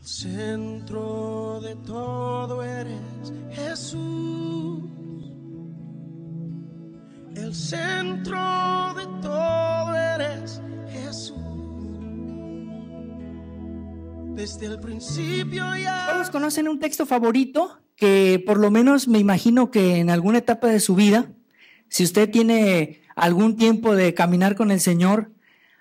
Centro de todo eres Jesús. El centro de todo eres Jesús. Desde el principio ya. ¿Todos conocen un texto favorito que por lo menos me imagino que en alguna etapa de su vida, si usted tiene algún tiempo de caminar con el Señor,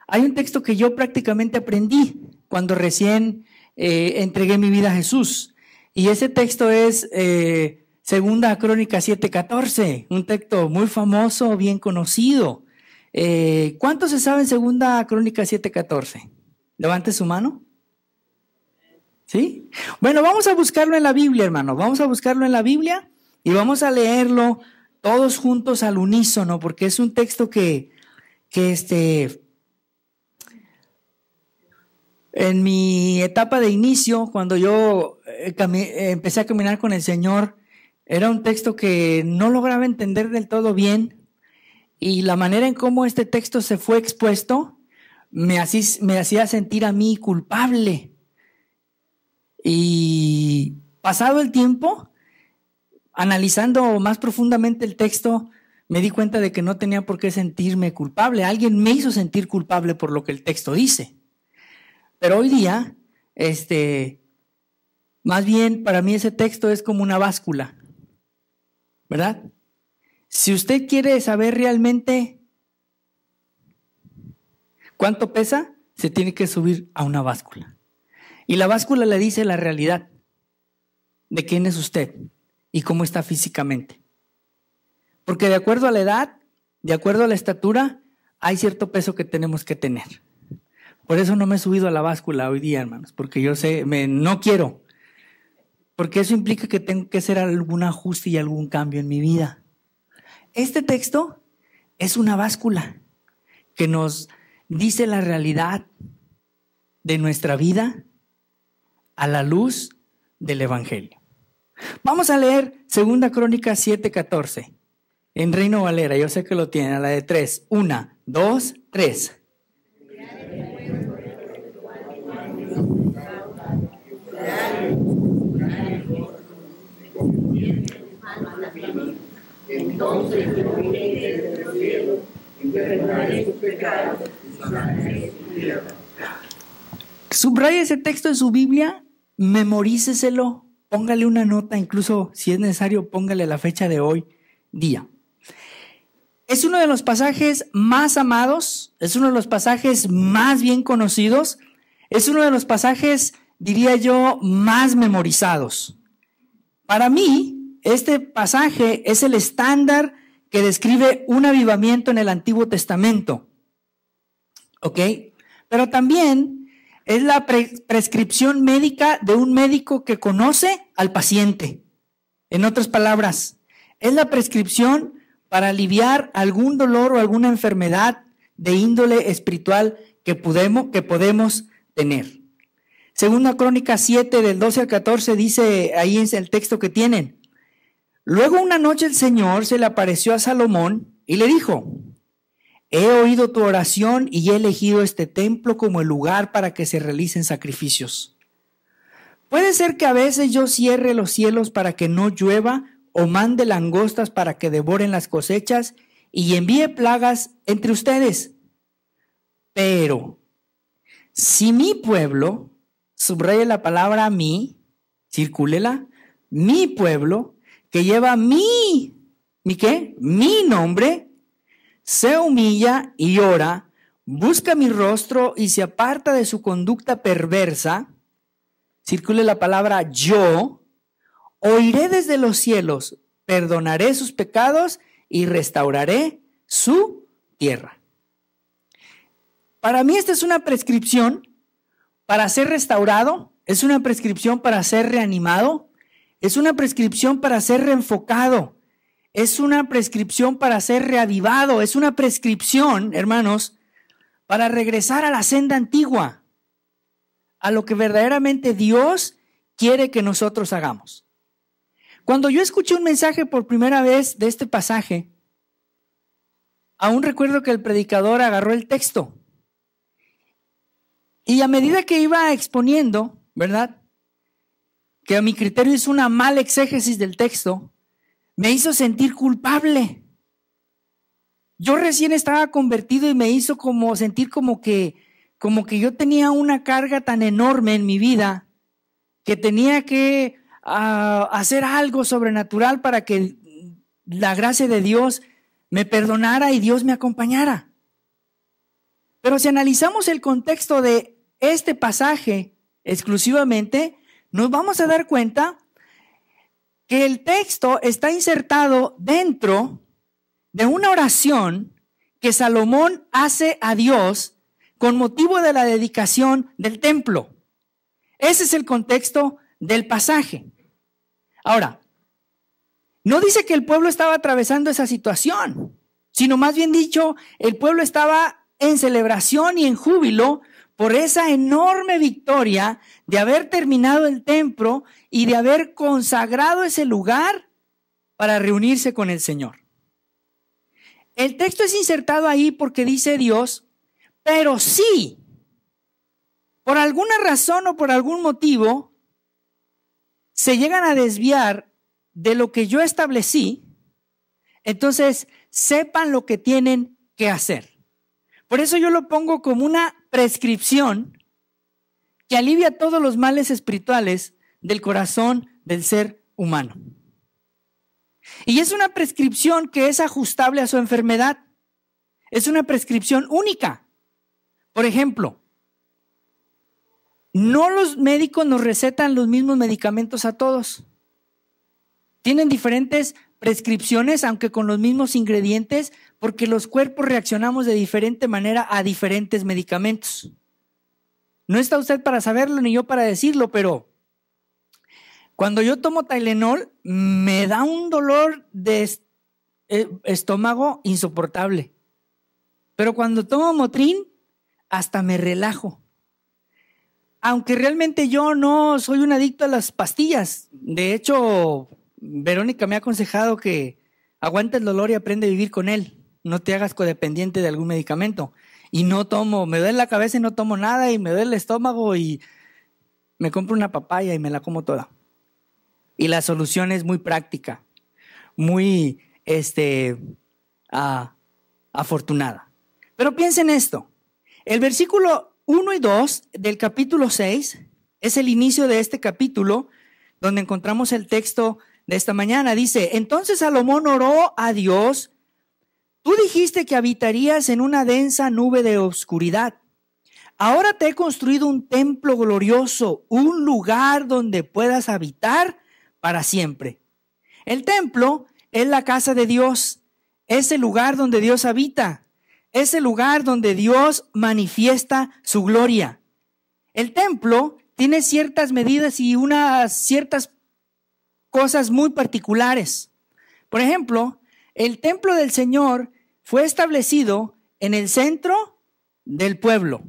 hay un texto que yo prácticamente aprendí cuando recién entregué mi vida a Jesús? Y ese texto es Segunda Crónicas 7:14, un texto muy famoso, bien conocido. ¿Cuántos se saben Segunda Crónicas 7:14? Levante su mano. ¿Sí? Bueno, vamos a buscarlo en la Biblia, hermano. Vamos a buscarlo en la Biblia y vamos a leerlo todos juntos al unísono, porque es un texto que en mi etapa de inicio, cuando yo empecé a caminar con el Señor, era un texto que no lograba entender del todo bien, y la manera en cómo este texto se fue expuesto me hacía sentir a mí culpable. Y pasado el tiempo, analizando más profundamente el texto, me di cuenta de que no tenía por qué sentirme culpable. Alguien me hizo sentir culpable por lo que el texto dice. Pero hoy día, más bien para mí ese texto es como una báscula, ¿verdad? Si usted quiere saber realmente cuánto pesa, se tiene que subir a una báscula. Y la báscula le dice la realidad de quién es usted y cómo está físicamente. Porque de acuerdo a la edad, de acuerdo a la estatura, hay cierto peso que tenemos que tener. Por eso no me he subido a la báscula hoy día, hermanos, porque yo no quiero. Porque eso implica que tengo que hacer algún ajuste y algún cambio en mi vida. Este texto es una báscula que nos dice la realidad de nuestra vida a la luz del Evangelio. Vamos a leer 2 Crónicas 7:14 en Reino Valera. Yo sé que lo tienen, a la de 3. 1, 2, 3. Entonces yo iré desde el cielo y perdonaré sus pecados y sanaré su tierra. Subraya ese texto en su Biblia, memoríceselo, póngale una nota, incluso si es necesario, póngale la fecha de hoy, día. Es uno de los pasajes más amados, es uno de los pasajes más bien conocidos, es uno de los pasajes, diría yo, más memorizados. Para mí, este pasaje es el estándar que describe un avivamiento en el Antiguo Testamento. ¿Ok? Pero también es la prescripción médica de un médico que conoce al paciente. En otras palabras, es la prescripción para aliviar algún dolor o alguna enfermedad de índole espiritual que podemos tener. Segunda Crónicas 7, del 12 al 14, dice ahí en el texto que tienen: luego una noche el Señor se le apareció a Salomón y le dijo: he oído tu oración y he elegido este templo como el lugar para que se realicen sacrificios. Puede ser que a veces yo cierre los cielos para que no llueva, o mande langostas para que devoren las cosechas y envíe plagas entre ustedes. Pero si mi pueblo, subraye la palabra mí, circúlela, mi pueblo, que lleva mi nombre, se humilla y ora, busca mi rostro y se aparta de su conducta perversa, circule la palabra yo, oiré desde los cielos, perdonaré sus pecados y restauraré su tierra. Para mí esta es una prescripción para ser restaurado, es una prescripción para ser reanimado, es una prescripción para ser reenfocado, es una prescripción para ser reavivado, es una prescripción, hermanos, para regresar a la senda antigua, a lo que verdaderamente Dios quiere que nosotros hagamos. Cuando yo escuché un mensaje por primera vez de este pasaje, aún recuerdo que el predicador agarró el texto y a medida que iba exponiendo, ¿verdad?, que a mi criterio es una mala exégesis del texto, me hizo sentir culpable. Yo recién estaba convertido y me hizo sentir como que yo tenía una carga tan enorme en mi vida que tenía que hacer algo sobrenatural para que la gracia de Dios me perdonara y Dios me acompañara. Pero si analizamos el contexto de este pasaje exclusivamente, nos vamos a dar cuenta que el texto está insertado dentro de una oración que Salomón hace a Dios con motivo de la dedicación del templo. Ese es el contexto del pasaje. Ahora, no dice que el pueblo estaba atravesando esa situación, sino más bien dicho, el pueblo estaba en celebración y en júbilo por esa enorme victoria de haber terminado el templo y de haber consagrado ese lugar para reunirse con el Señor. El texto es insertado ahí porque dice Dios, pero sí, por alguna razón o por algún motivo, se llegan a desviar de lo que yo establecí, entonces sepan lo que tienen que hacer. Por eso yo lo pongo como una prescripción que alivia todos los males espirituales del corazón del ser humano. Y es una prescripción que es ajustable a su enfermedad. Es una prescripción única. Por ejemplo, no los médicos nos recetan los mismos medicamentos a todos. Tienen diferentes prescripciones, aunque con los mismos ingredientes, porque los cuerpos reaccionamos de diferente manera a diferentes medicamentos. No está usted para saberlo ni yo para decirlo, pero cuando yo tomo Tylenol me da un dolor de estómago insoportable. Pero cuando tomo Motrin hasta me relajo. Aunque realmente yo no soy un adicto a las pastillas. De hecho, Verónica me ha aconsejado que aguante el dolor y aprende a vivir con él. No te hagas codependiente de algún medicamento. Y no tomo, me duele la cabeza y no tomo nada y me duele el estómago y me compro una papaya y me la como toda. Y la solución es muy práctica, muy afortunada. Pero piensen esto. El versículo 1 y 2 del capítulo 6 es el inicio de este capítulo donde encontramos el texto de esta mañana. Dice, entonces Salomón oró a Dios, tú dijiste que habitarías en una densa nube de oscuridad. Ahora te he construido un templo glorioso, un lugar donde puedas habitar para siempre. El templo es la casa de Dios, es el lugar donde Dios habita, es el lugar donde Dios manifiesta su gloria. El templo tiene ciertas medidas y unas ciertas cosas muy particulares. Por ejemplo, el templo del Señor fue establecido en el centro del pueblo.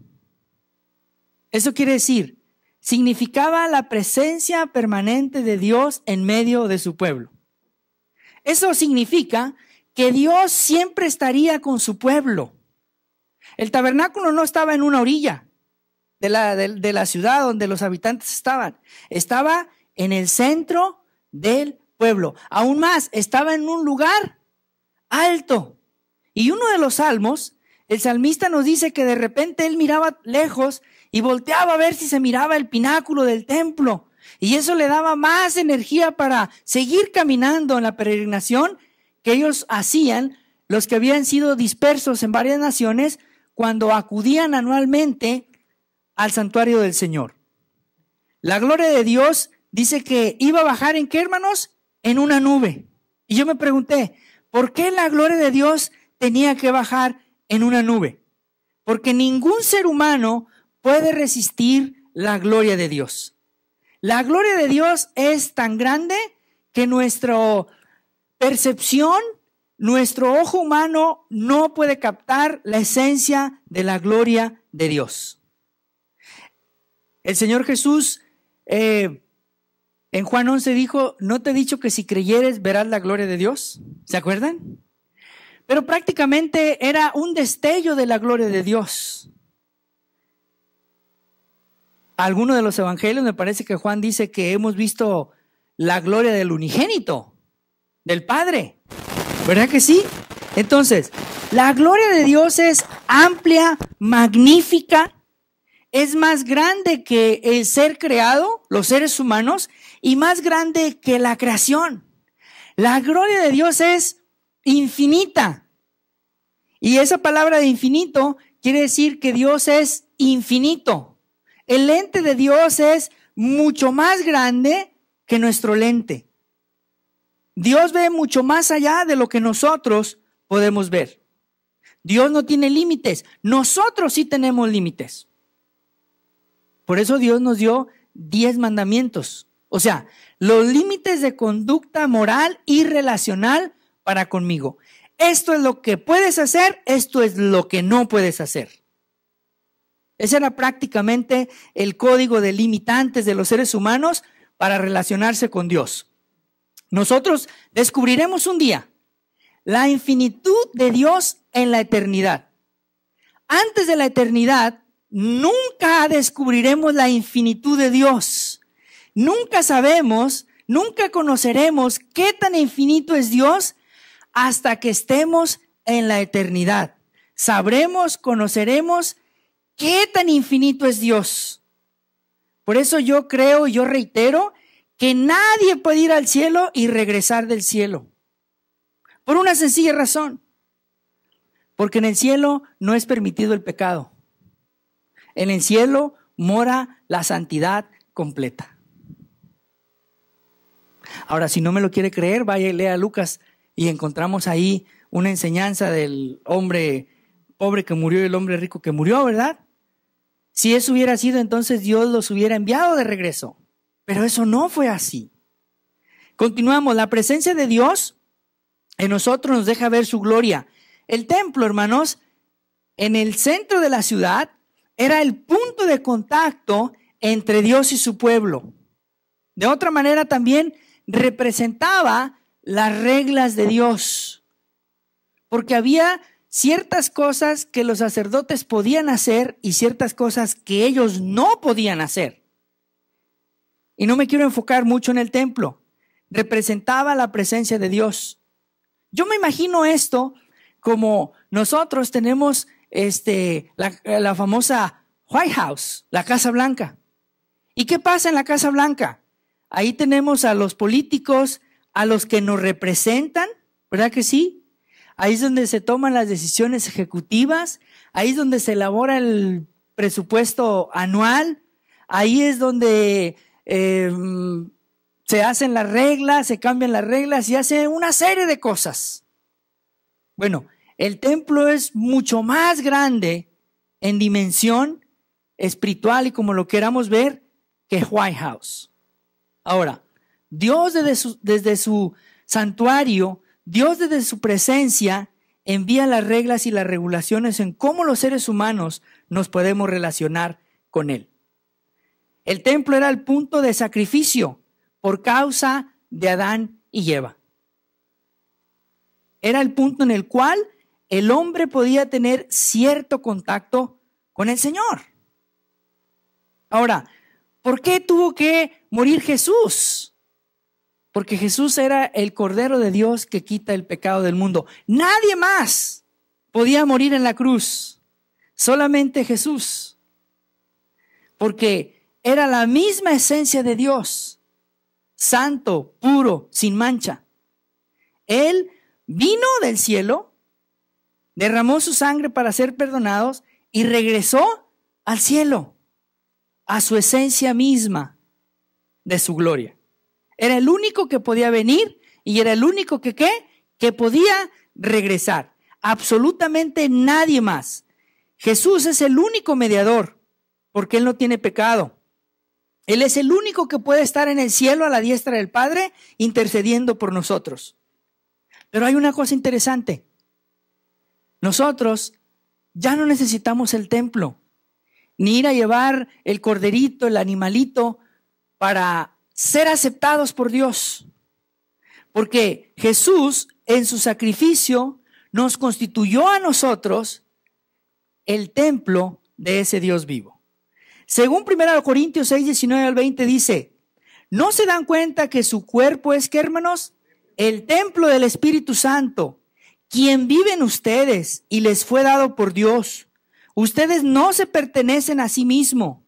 Eso quiere decir, significaba la presencia permanente de Dios en medio de su pueblo. Eso significa que Dios siempre estaría con su pueblo. El tabernáculo no estaba en una orilla de la ciudad donde los habitantes estaban. Estaba en el centro del pueblo. Aún más, estaba en un lugar alto. Y uno de los salmos, el salmista nos dice que de repente él miraba lejos y volteaba a ver si se miraba el pináculo del templo. Y eso le daba más energía para seguir caminando en la peregrinación que ellos hacían, los que habían sido dispersos en varias naciones, cuando acudían anualmente al santuario del Señor. La gloria de Dios dice que iba a bajar ¿en qué, hermanos? En una nube. Y yo me pregunté, ¿por qué la gloria de Dios tenía que bajar en una nube? Porque ningún ser humano puede resistir la gloria de Dios. La gloria de Dios es tan grande que nuestra percepción, nuestro ojo humano no puede captar la esencia de la gloria de Dios. El Señor Jesús en Juan 11 dijo, ¿no te he dicho que si creyeres verás la gloria de Dios? ¿Se acuerdan? Pero prácticamente era un destello de la gloria de Dios. alguno de los evangelios me parece que Juan dice que hemos visto la gloria del unigénito, del Padre. ¿Verdad que sí? Entonces, la gloria de Dios es amplia, magnífica, es más grande que el ser creado, los seres humanos, y más grande que la creación. La gloria de Dios es infinita. Y esa palabra de infinito quiere decir que Dios es infinito. El lente de Dios es mucho más grande que nuestro lente. Dios ve mucho más allá de lo que nosotros podemos ver. Dios no tiene límites. Nosotros sí tenemos límites. Por eso Dios nos dio 10 mandamientos. O sea, los límites de conducta moral y relacional para conmigo. Esto es lo que puedes hacer, esto es lo que no puedes hacer. Ese era prácticamente el código de limitantes de los seres humanos para relacionarse con Dios. Nosotros descubriremos un día la infinitud de Dios en la eternidad. Antes de la eternidad, nunca descubriremos la infinitud de Dios. Nunca sabemos, nunca conoceremos qué tan infinito es Dios hasta que estemos en la eternidad. Sabremos, conoceremos qué tan infinito es Dios. Por eso yo creo y yo reitero que nadie puede ir al cielo y regresar del cielo. Por una sencilla razón. Porque en el cielo no es permitido el pecado. En el cielo mora la santidad completa. Ahora, si no me lo quiere creer, vaya y lea Lucas y encontramos ahí una enseñanza del hombre pobre que murió y el hombre rico que murió, ¿verdad? Si eso hubiera sido, entonces Dios los hubiera enviado de regreso. Pero eso no fue así. Continuamos. La presencia de Dios en nosotros nos deja ver su gloria. El templo, hermanos, en el centro de la ciudad, era el punto de contacto entre Dios y su pueblo. De otra manera también representaba las reglas de Dios. Porque había ciertas cosas que los sacerdotes podían hacer y ciertas cosas que ellos no podían hacer. Y no me quiero enfocar mucho en el templo. Representaba la presencia de Dios. Yo me imagino esto como nosotros tenemos la famosa White House, la Casa Blanca. ¿Y qué pasa en la Casa Blanca? Ahí tenemos a los políticos, a los que nos representan, ¿verdad que sí? Ahí es donde se toman las decisiones ejecutivas, ahí es donde se elabora el presupuesto anual, ahí es donde se hacen las reglas, se cambian las reglas y hace una serie de cosas. Bueno, el templo es mucho más grande en dimensión espiritual y como lo queramos ver que White House. Ahora, Dios desde su santuario, Dios desde su presencia envía las reglas y las regulaciones en cómo los seres humanos nos podemos relacionar con Él. El templo era el punto de sacrificio por causa de Adán y Eva. Era el punto en el cual el hombre podía tener cierto contacto con el Señor. Ahora, ¿por qué tuvo que morir Jesús? Porque Jesús era el Cordero de Dios que quita el pecado del mundo. Nadie más podía morir en la cruz, solamente Jesús. Porque era la misma esencia de Dios, santo, puro, sin mancha. Él vino del cielo, derramó su sangre para ser perdonados y regresó al cielo, a su esencia misma de su gloria. Era el único que podía venir y era el único que podía regresar. Absolutamente nadie más. Jesús es el único mediador porque Él no tiene pecado. Él es el único que puede estar en el cielo a la diestra del Padre intercediendo por nosotros. Pero hay una cosa interesante. Nosotros ya no necesitamos el templo, ni ir a llevar el corderito, el animalito, para ser aceptados por Dios. Porque Jesús, en su sacrificio, nos constituyó a nosotros el templo de ese Dios vivo. Según 1 Corintios 6, 19 al 20 dice, ¿no se dan cuenta que su cuerpo es, ¿qué, hermanos? El templo del Espíritu Santo, quien vive en ustedes y les fue dado por Dios. Ustedes no se pertenecen a sí mismos,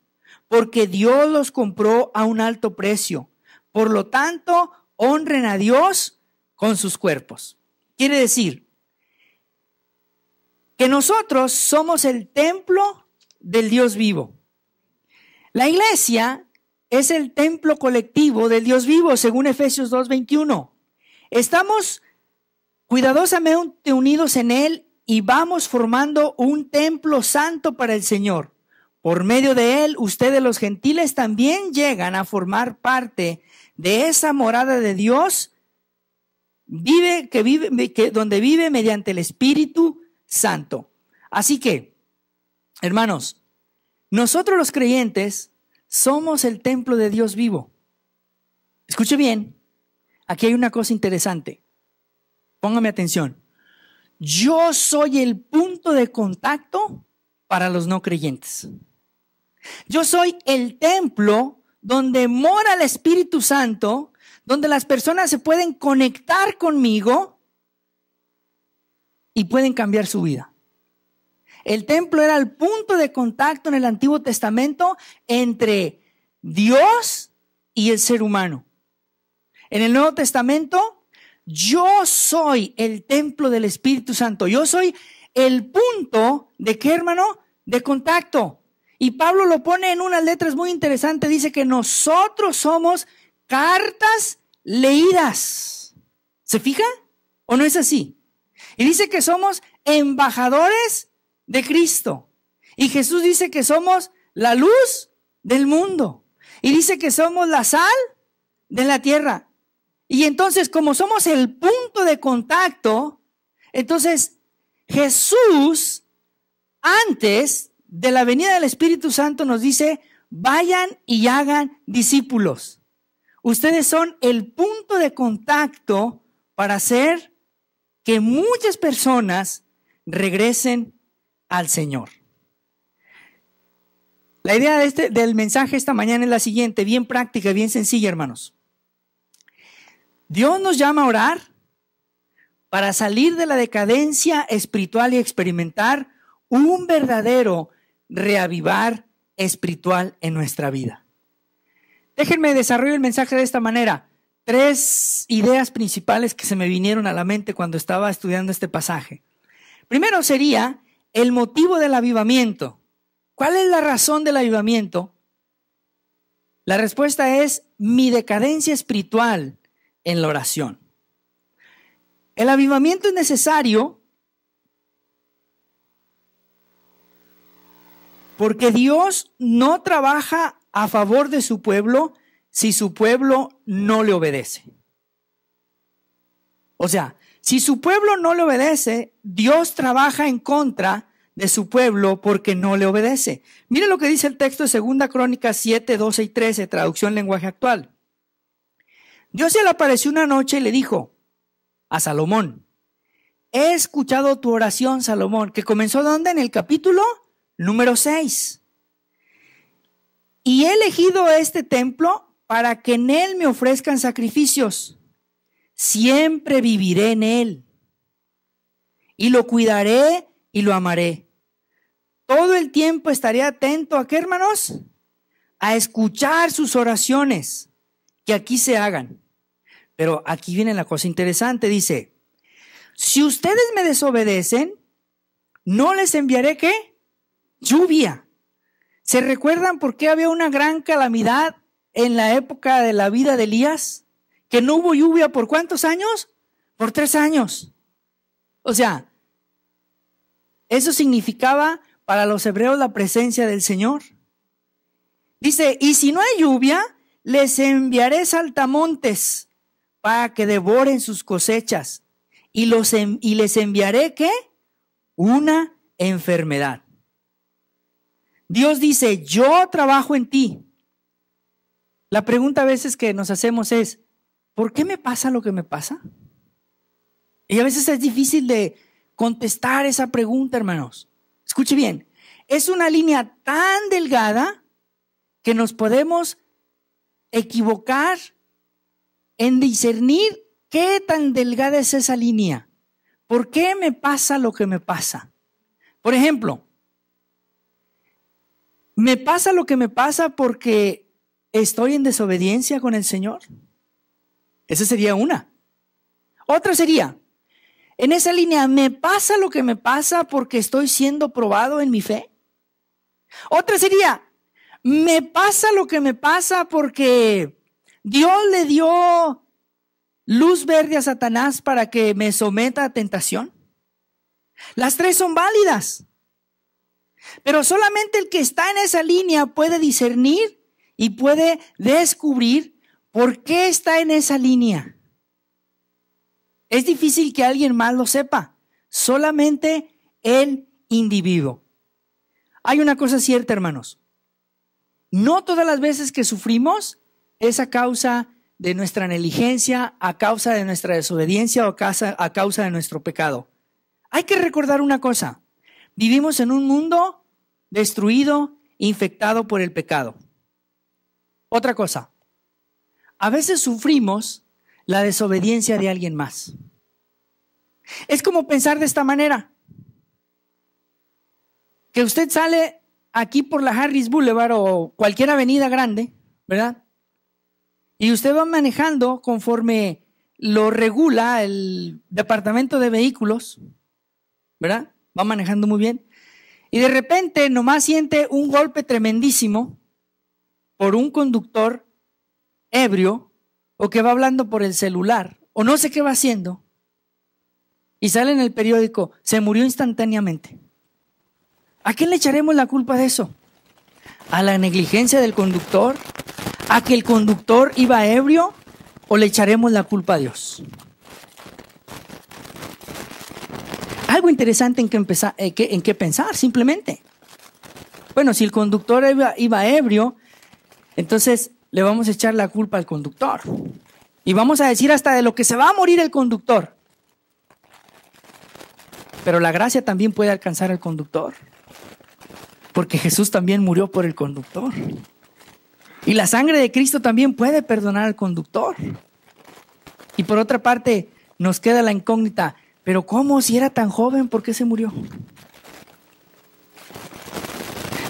porque Dios los compró a un alto precio. Por lo tanto, honren a Dios con sus cuerpos. Quiere decir que nosotros somos el templo del Dios vivo. La iglesia es el templo colectivo del Dios vivo, según Efesios 2:21. Estamos cuidadosamente unidos en Él y vamos formando un templo santo para el Señor. Por medio de Él, ustedes los gentiles también llegan a formar parte de esa morada de Dios, donde vive mediante el Espíritu Santo. Así que, hermanos, nosotros los creyentes somos el templo de Dios vivo. Escuche bien, aquí hay una cosa interesante. Póngame atención. Yo soy el punto de contacto para los no creyentes. Yo soy el templo donde mora el Espíritu Santo, donde las personas se pueden conectar conmigo y pueden cambiar su vida. El templo era el punto de contacto en el Antiguo Testamento entre Dios y el ser humano. En el Nuevo Testamento, yo soy el templo del Espíritu Santo. Yo soy el punto de ¿qué, hermano? De contacto. Y Pablo lo pone en unas letras muy interesantes. Dice que nosotros somos cartas leídas. ¿Se fija? ¿O no es así? Y dice que somos embajadores de Cristo. Y Jesús dice que somos la luz del mundo. Y dice que somos la sal de la tierra. Y entonces, como somos el punto de contacto, entonces Jesús, antes de la venida del Espíritu Santo, nos dice, vayan y hagan discípulos. Ustedes son el punto de contacto para hacer que muchas personas regresen al Señor. La idea del mensaje esta mañana es la siguiente, bien práctica, bien sencilla, hermanos. Dios nos llama a orar para salir de la decadencia espiritual y experimentar un verdadero reavivar espiritual en nuestra vida. Déjenme desarrollar el mensaje de esta manera. 3 ideas principales que se me vinieron a la mente cuando estaba estudiando este pasaje. Primero sería el motivo del avivamiento. ¿Cuál es la razón del avivamiento? La respuesta es mi decadencia espiritual en la oración. El avivamiento es necesario porque Dios no trabaja a favor de su pueblo si su pueblo no le obedece. O sea, si su pueblo no le obedece, Dios trabaja en contra de su pueblo porque no le obedece. Mire lo que dice el texto de 2 Crónicas 7, 12 y 13, traducción lenguaje actual. Dios se le apareció una noche y le dijo a Salomón, he escuchado tu oración, Salomón, que comenzó ¿dónde? En el capítulo número 6. Y he elegido este templo para que en él me ofrezcan sacrificios. Siempre viviré en él y lo cuidaré y lo amaré. Todo el tiempo estaré atento ¿a qué, hermanos? A escuchar sus oraciones que aquí se hagan. Pero aquí viene la cosa interesante, dice, si ustedes me desobedecen, no les enviaré ¿qué? Lluvia. ¿Se recuerdan por qué había una gran calamidad en la época de la vida de Elías? Que no hubo lluvia ¿por cuántos años? Por 3 años. O sea, eso significaba para los hebreos la presencia del Señor. Dice, y si no hay lluvia, les enviaré saltamontes para que devoren sus cosechas. Y les enviaré ¿qué? Una enfermedad. Dios dice, yo trabajo en ti. La pregunta a veces que nos hacemos es, ¿por qué me pasa lo que me pasa? Y a veces es difícil de contestar esa pregunta, hermanos. Escuche bien, es una línea tan delgada que nos podemos equivocar en discernir qué tan delgada es esa línea. ¿Por qué me pasa lo que me pasa? Por ejemplo, ¿me pasa lo que me pasa porque estoy en desobediencia con el Señor? Esa sería una. Otra sería, en esa línea, ¿me pasa lo que me pasa porque estoy siendo probado en mi fe? Otra sería, ¿me pasa lo que me pasa porque Dios le dio luz verde a Satanás para que me someta a tentación? Las tres son válidas. Pero solamente el que está en esa línea puede discernir y puede descubrir por qué está en esa línea. Es difícil que alguien más lo sepa, solamente el individuo. Hay una cosa cierta, hermanos. No todas las veces que sufrimos es a causa de nuestra negligencia, a causa de nuestra desobediencia o a causa de nuestro pecado. Hay que recordar una cosa. Vivimos en un mundo destruido, infectado por el pecado. Otra cosa. A veces sufrimos la desobediencia de alguien más. Es como pensar de esta manera. Que usted sale aquí por la Harris Boulevard o cualquier avenida grande, ¿verdad? Y usted va manejando conforme lo regula el departamento de vehículos, ¿verdad? Va manejando muy bien. Y de repente nomás siente un golpe tremendísimo por un conductor ebrio o que va hablando por el celular o no sé qué va haciendo. Y sale en el periódico, se murió instantáneamente. ¿A quién le echaremos la culpa de eso? ¿A la negligencia del conductor? ¿A que el conductor iba ebrio? ¿O le echaremos la culpa a Dios? Algo interesante en qué pensar, simplemente. Bueno, si el conductor iba ebrio, entonces le vamos a echar la culpa al conductor. Y vamos a decir hasta de lo que se va a morir el conductor. Pero la gracia también puede alcanzar al conductor. Porque Jesús también murió por el conductor. Y la sangre de Cristo también puede perdonar al conductor. Y por otra parte, nos queda la incógnita. ¿Pero cómo? Si era tan joven, ¿por qué se murió?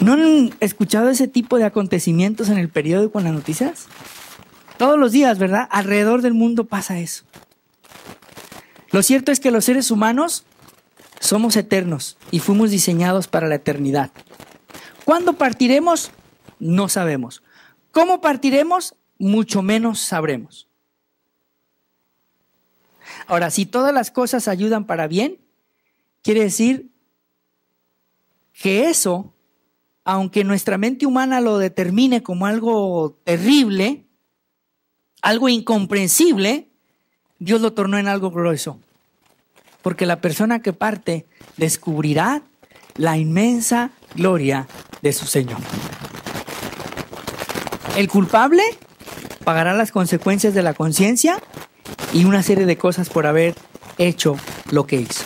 ¿No han escuchado ese tipo de acontecimientos en el periódico, en las noticias? Todos los días, ¿verdad? Alrededor del mundo pasa eso. Lo cierto es que los seres humanos somos eternos y fuimos diseñados para la eternidad. ¿Cuándo partiremos? No sabemos. ¿Cómo partiremos? Mucho menos sabremos. Ahora, si todas las cosas ayudan para bien, quiere decir que eso, aunque nuestra mente humana lo determine como algo terrible, algo incomprensible, Dios lo tornó en algo glorioso. Porque la persona que parte descubrirá la inmensa gloria de su Señor. El culpable pagará las consecuencias de la conciencia y una serie de cosas por haber hecho lo que hizo.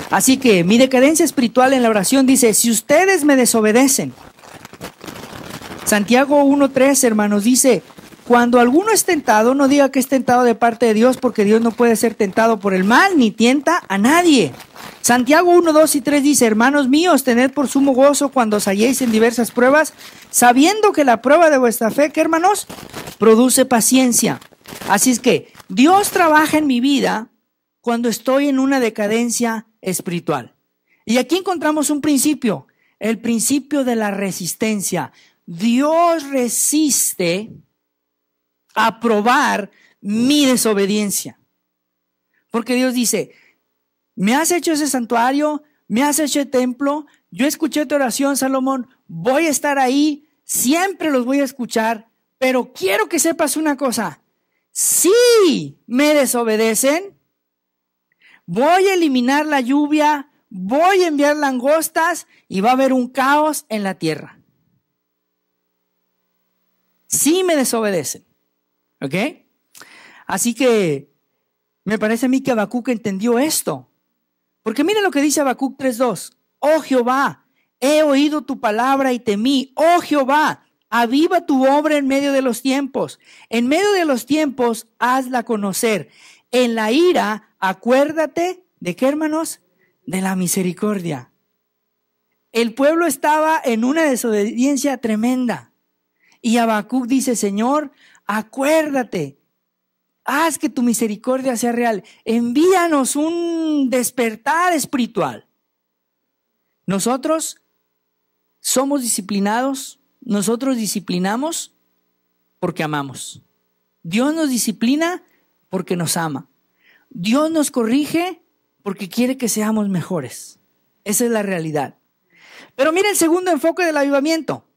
Así que mi decadencia espiritual en la oración dice, si ustedes me desobedecen. Santiago 1:3, hermanos, dice, cuando alguno es tentado, no diga que es tentado de parte de Dios, porque Dios no puede ser tentado por el mal, ni tienta a nadie. Santiago 1:2 y 3 dice, hermanos míos, tened por sumo gozo cuando os halléis en diversas pruebas, sabiendo que la prueba de vuestra fe, ¿qué, hermanos? Produce paciencia. Así es que Dios trabaja en mi vida cuando estoy en una decadencia espiritual. Y aquí encontramos un principio, el principio de la resistencia. Dios resiste a probar mi desobediencia. Porque Dios dice, me has hecho ese santuario, me has hecho el templo, yo escuché tu oración, Salomón, voy a estar ahí, siempre los voy a escuchar, pero quiero que sepas una cosa, si me desobedecen, voy a eliminar la lluvia, voy a enviar langostas y va a haber un caos en la tierra. Si me desobedecen. ¿Ok? Así que me parece a mí que Habacuc entendió esto. Porque mira lo que dice Habacuc 3:2. Oh Jehová, he oído tu palabra y temí. Oh Jehová, aviva tu obra en medio de los tiempos. En medio de los tiempos, hazla conocer. En la ira, acuérdate, ¿de qué, hermanos? De la misericordia. El pueblo estaba en una desobediencia tremenda. Y Habacuc dice, Señor, acuérdate, haz que tu misericordia sea real. Envíanos un despertar espiritual. Nosotros somos disciplinados, nosotros disciplinamos porque amamos. Dios nos disciplina porque nos ama. Dios nos corrige porque quiere que seamos mejores. Esa es la realidad. Pero mira el segundo enfoque del avivamiento.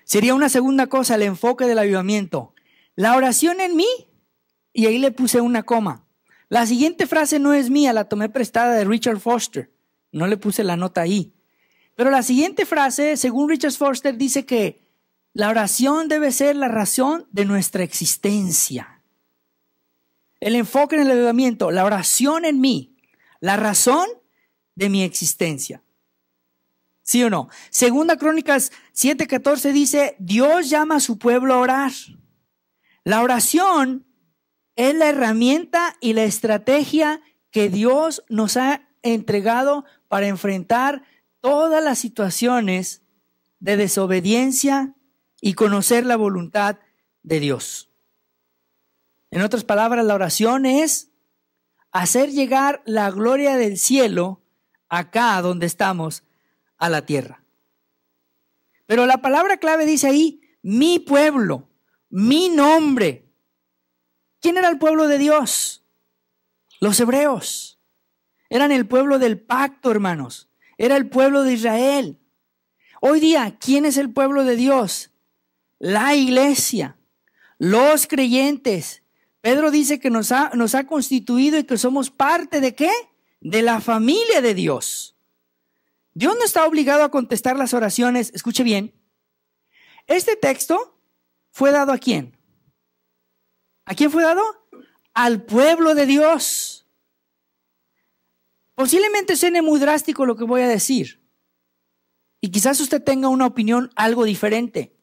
Sería una segunda cosa, el enfoque del avivamiento. La oración en mí, y ahí le puse una coma. La siguiente frase no es mía, la tomé prestada de Richard Foster. No le puse la nota ahí. Pero la siguiente frase, según Richard Foster, dice que la oración debe ser la razón de nuestra existencia. El enfoque en el avivamiento, la oración en mí, la razón de mi existencia. ¿Sí o no? Segunda Crónicas 7:14 dice, Dios llama a su pueblo a orar. La oración es la herramienta y la estrategia que Dios nos ha entregado para enfrentar todas las situaciones de desobediencia y conocer la voluntad de Dios. En otras palabras, la oración es hacer llegar la gloria del cielo acá donde estamos, a la tierra. Pero la palabra clave dice ahí, mi pueblo, mi nombre. ¿Quién era el pueblo de Dios? Los hebreos. Eran el pueblo del pacto, hermanos. Era el pueblo de Israel. Hoy día, ¿quién es el pueblo de Dios? La iglesia, los creyentes. Pedro dice que nos ha constituido y que somos parte ¿de qué? De la familia de Dios. Dios no está obligado a contestar las oraciones. Escuche bien. Este texto fue dado ¿a quién? ¿A quién fue dado? Al pueblo de Dios. Posiblemente suene muy drástico lo que voy a decir. Y quizás usted tenga una opinión algo diferente.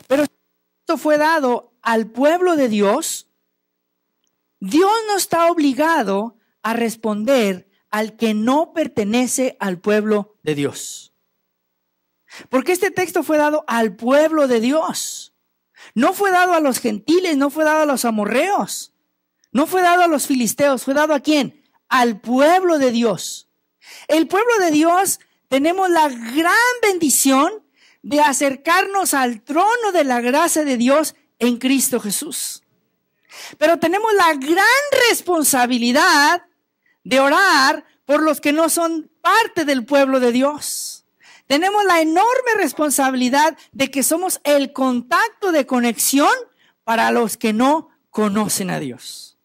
Pero esto fue dado al pueblo de Dios. Dios no está obligado a responder al que no pertenece al pueblo de Dios. Porque este texto fue dado al pueblo de Dios. No fue dado a los gentiles, no fue dado a los amorreos, no fue dado a los filisteos, fue dado ¿a quién? Al pueblo de Dios. El pueblo de Dios tenemos la gran bendición de acercarnos al trono de la gracia de Dios en Cristo Jesús. Pero tenemos la gran responsabilidad de orar por los que no son parte del pueblo de Dios. Tenemos la enorme responsabilidad de que somos el contacto de conexión para los que no conocen a Dios.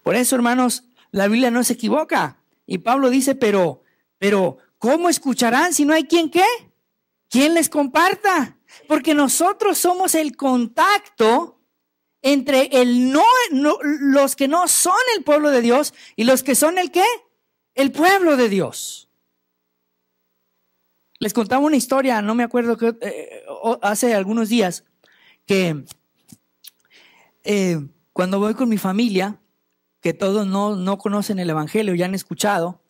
Por eso, hermanos, la Biblia no se equivoca. Y Pablo dice, pero, ¿cómo escucharán si no hay quien qué? ¿Quién les comparta? Porque nosotros somos el contacto entre los que no son el pueblo de Dios y los que son el ¿qué? El pueblo de Dios. Les contaba una historia, no me acuerdo, hace algunos días, que cuando voy con mi familia, que todos no conocen el evangelio, ya han escuchado,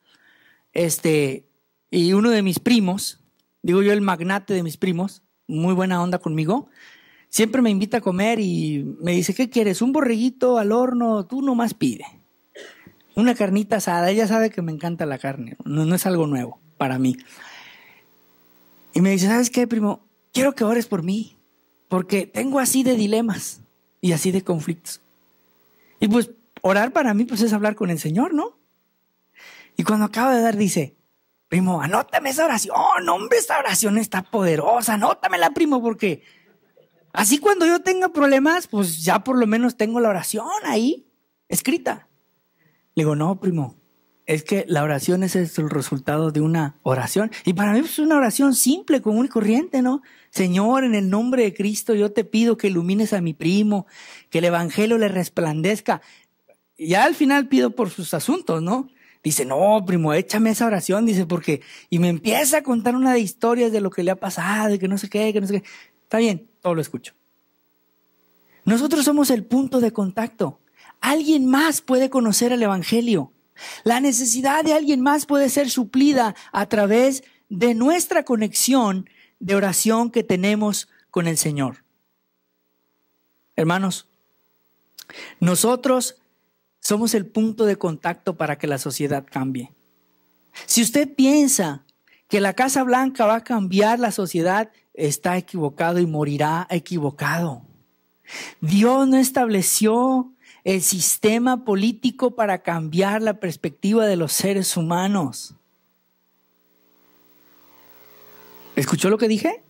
y uno de mis primos, digo yo el magnate de mis primos, muy buena onda conmigo, siempre me invita a comer y me dice, ¿qué quieres? ¿Un borreguito al horno? Tú nomás pide. Una carnita asada. Ella sabe que me encanta la carne. No es algo nuevo para mí. Y me dice, ¿sabes qué, primo? Quiero que ores por mí. Porque tengo así de dilemas y así de conflictos. Y pues orar para mí pues es hablar con el Señor, ¿no? Y cuando acaba de dar dice, primo, anótame esa oración. No, hombre, esta oración está poderosa. Anótamela, primo, porque así cuando yo tenga problemas, pues ya por lo menos tengo la oración ahí, escrita. Le digo, no, primo, es que la oración es el resultado de una oración. Y para mí es una oración simple, común y corriente, ¿no? Señor, en el nombre de Cristo yo te pido que ilumines a mi primo, que el evangelio le resplandezca. Y ya al final pido por sus asuntos, ¿no? Dice, no, primo, échame esa oración, dice, porque, y me empieza a contar una de historias de lo que le ha pasado, de que no sé qué, que no sé qué. Está bien, todo lo escucho. Nosotros somos el punto de contacto. Alguien más puede conocer el evangelio. La necesidad de alguien más puede ser suplida a través de nuestra conexión de oración que tenemos con el Señor. Hermanos, nosotros somos el punto de contacto para que la sociedad cambie. Si usted piensa que la Casa Blanca va a cambiar la sociedad, está equivocado y morirá equivocado. Dios no estableció el sistema político para cambiar la perspectiva de los seres humanos. ¿Escuchó lo que dije?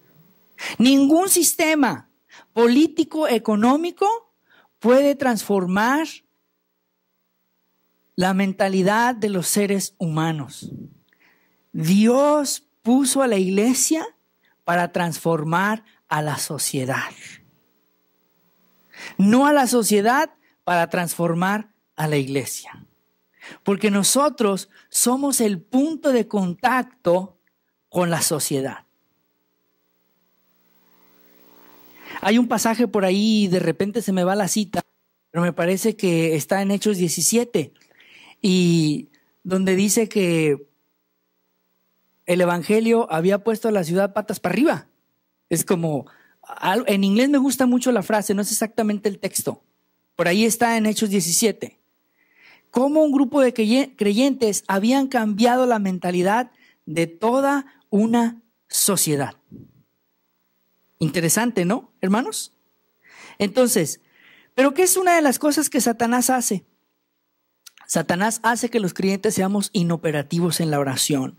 Ningún sistema político, económico puede transformar la mentalidad de los seres humanos. Dios puso a la iglesia para transformar a la sociedad. No a la sociedad para transformar a la iglesia. Porque nosotros somos el punto de contacto con la sociedad. Hay un pasaje por ahí, de repente se me va la cita, pero me parece que está en Hechos 17, y donde dice que el evangelio había puesto a la ciudad patas para arriba. Es como, en inglés me gusta mucho la frase, no es exactamente el texto. Por ahí está en Hechos 17. Cómo un grupo de creyentes habían cambiado la mentalidad de toda una sociedad. Interesante, ¿no, hermanos? Entonces, ¿pero qué es una de las cosas que Satanás hace? Satanás hace que los creyentes seamos inoperativos en la oración.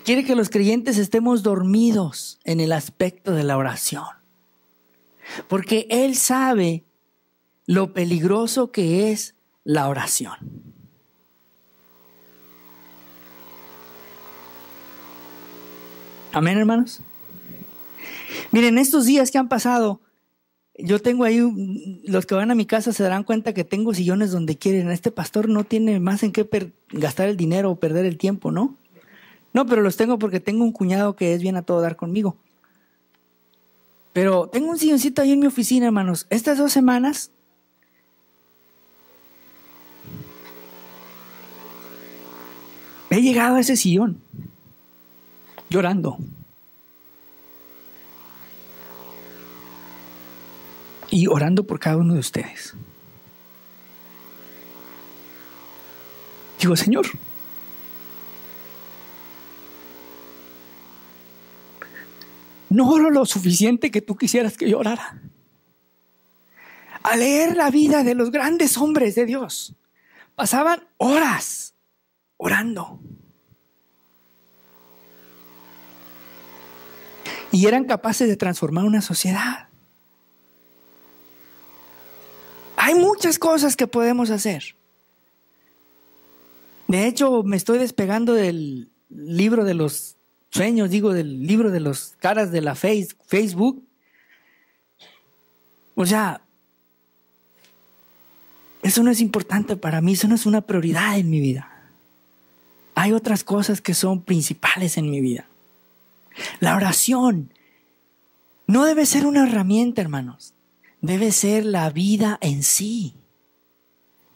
Quiere que los creyentes estemos dormidos en el aspecto de la oración. Porque él sabe lo peligroso que es la oración. Amén, hermanos. Miren, estos días que han pasado, yo tengo ahí, los que van a mi casa se darán cuenta que tengo sillones donde quieren. Este pastor no tiene más en qué gastar el dinero o perder el tiempo, ¿no? No, pero los tengo porque tengo un cuñado que es bien a todo dar conmigo. Pero tengo un silloncito ahí en mi oficina, hermanos. Estas 2 semanas he llegado a ese sillón llorando. Y orando por cada uno de ustedes. Digo, Señor, no oro lo suficiente que tú quisieras que yo orara. Al leer la vida de los grandes hombres de Dios, pasaban horas orando. Y eran capaces de transformar una sociedad. Hay muchas cosas que podemos hacer. De hecho, me estoy despegando del libro de los sueños, del libro de los caras de la Facebook. O sea, eso no es importante para mí, eso no es una prioridad en mi vida. Hay otras cosas que son principales en mi vida. La oración no debe ser una herramienta, hermanos. Debe ser la vida en sí.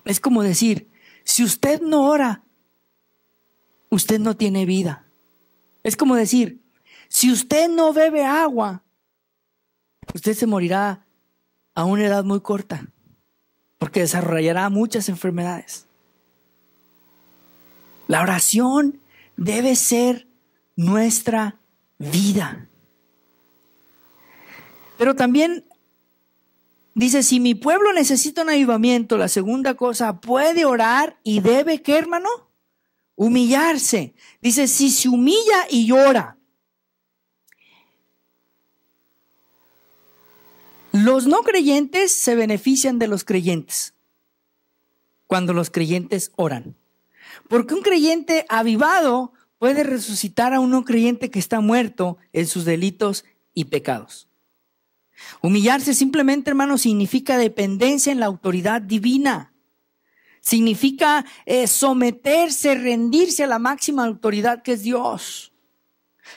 Es como decir, si usted no ora, usted no tiene vida. Es como decir, si usted no bebe agua, usted se morirá a una edad muy corta, porque desarrollará muchas enfermedades. La oración debe ser nuestra vida. Pero también dice, si mi pueblo necesita un avivamiento, la segunda cosa, puede orar y debe, ¿qué, hermano? Humillarse. Dice, si se humilla y llora. Los no creyentes se benefician de los creyentes cuando los creyentes oran. Porque un creyente avivado puede resucitar a un no creyente que está muerto en sus delitos y pecados. Humillarse simplemente, hermano, significa dependencia en la autoridad divina. Significa someterse, rendirse a la máxima autoridad que es Dios.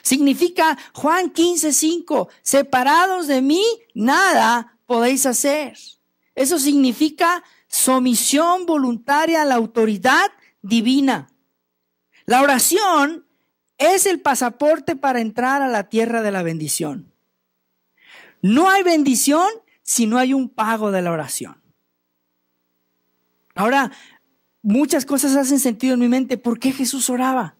Significa Juan 15:5, separados de mí, nada podéis hacer. Eso significa sumisión voluntaria a la autoridad divina. La oración es el pasaporte para entrar a la tierra de la bendición. No hay bendición si no hay un pago de la oración. Ahora, muchas cosas hacen sentido en mi mente. ¿Por qué Jesús oraba?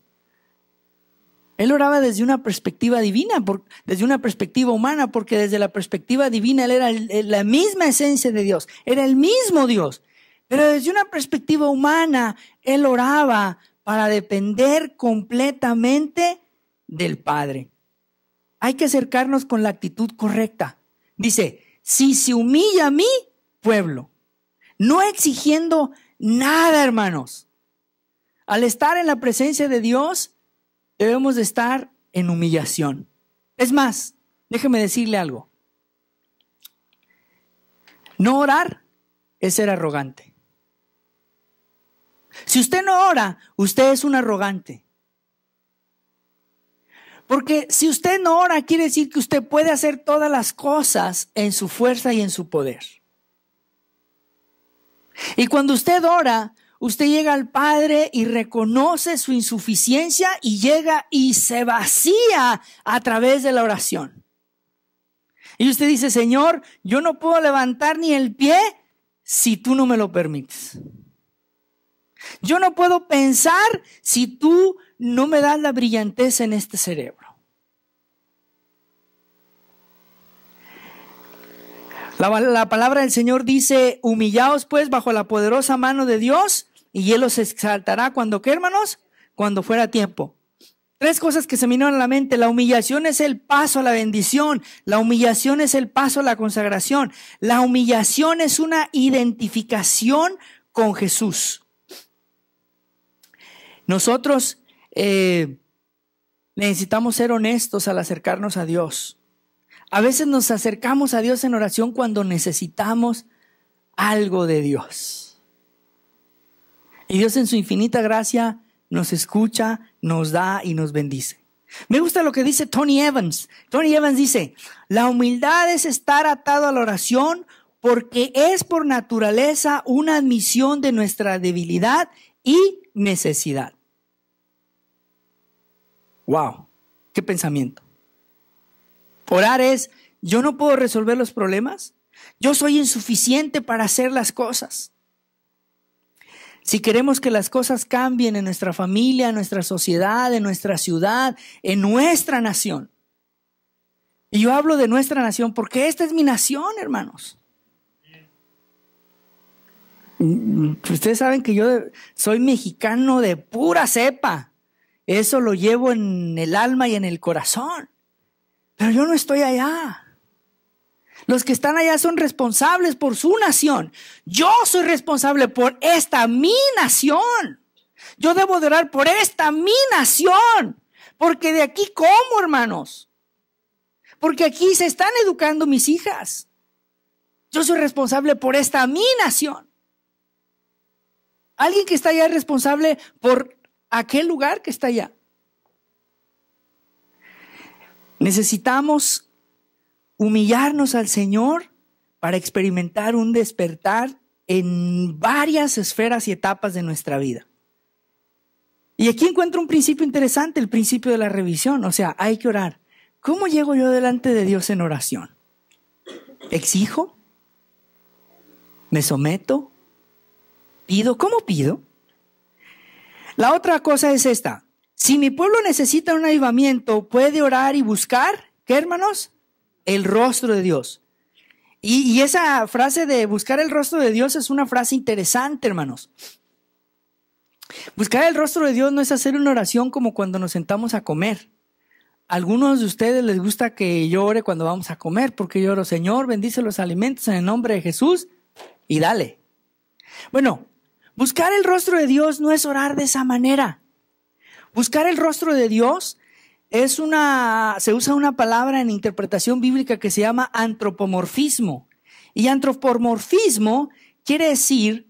Él oraba desde una perspectiva divina, desde una perspectiva humana, porque desde la perspectiva divina Él era la misma esencia de Dios, era el mismo Dios. Pero desde una perspectiva humana, Él oraba para depender completamente del Padre. Hay que acercarnos con la actitud correcta. Dice, si se humilla mi pueblo, no exigiendo nada, hermanos. Al estar en la presencia de Dios, debemos de estar en humillación. Es más, déjeme decirle algo. No orar es ser arrogante. Si usted no ora, usted es un arrogante. Porque si usted no ora, quiere decir que usted puede hacer todas las cosas en su fuerza y en su poder. Y cuando usted ora, usted llega al Padre y reconoce su insuficiencia y llega y se vacía a través de la oración. Y usted dice, Señor, yo no puedo levantar ni el pie si tú no me lo permites. Yo no puedo pensar si tú no me das la brillantez en este cerebro. La palabra del Señor dice, humillaos pues bajo la poderosa mano de Dios y Él os exaltará cuando, ¿qué, hermanos? Cuando fuera tiempo. 3 cosas que se me vinieron a la mente. La humillación es el paso a la bendición. La humillación es el paso a la consagración. La humillación es una identificación con Jesús. Nosotros necesitamos ser honestos al acercarnos a Dios. A veces nos acercamos a Dios en oración cuando necesitamos algo de Dios. Y Dios en su infinita gracia nos escucha, nos da y nos bendice. Me gusta lo que dice Tony Evans. Tony Evans dice, la humildad es estar atado a la oración porque es por naturaleza una admisión de nuestra debilidad y necesidad. Wow, qué pensamiento. Orar es, yo no puedo resolver los problemas, yo soy insuficiente para hacer las cosas. Si queremos que las cosas cambien en nuestra familia, en nuestra sociedad, en nuestra ciudad, en nuestra nación. Y yo hablo de nuestra nación porque esta es mi nación, hermanos. Ustedes saben que yo soy mexicano de pura cepa. Eso lo llevo en el alma y en el corazón. Pero yo no estoy allá. Los que están allá son responsables por su nación. Yo soy responsable por esta mi nación. Yo debo de orar por esta mi nación. Porque de aquí como, hermanos. Porque aquí se están educando mis hijas. Yo soy responsable por esta mi nación. Alguien que está allá es responsable por aquel lugar que está allá. Necesitamos humillarnos al Señor para experimentar un despertar en varias esferas y etapas de nuestra vida. Y aquí encuentro un principio interesante, el principio de la revisión. O sea, hay que orar. ¿Cómo llego yo delante de Dios en oración? ¿Exijo? ¿Me someto? ¿Pido? ¿Cómo pido? La otra cosa es esta. Si mi pueblo necesita un avivamiento, puede orar y buscar, ¿qué, hermanos? El rostro de Dios. Y esa frase de buscar el rostro de Dios es una frase interesante, hermanos. Buscar el rostro de Dios no es hacer una oración como cuando nos sentamos a comer. A algunos de ustedes les gusta que yo ore cuando vamos a comer, porque yo oro, Señor, bendice los alimentos en el nombre de Jesús y dale. Bueno, buscar el rostro de Dios no es orar de esa manera. Buscar el rostro de Dios se usa una palabra en interpretación bíblica que se llama antropomorfismo. Y antropomorfismo quiere decir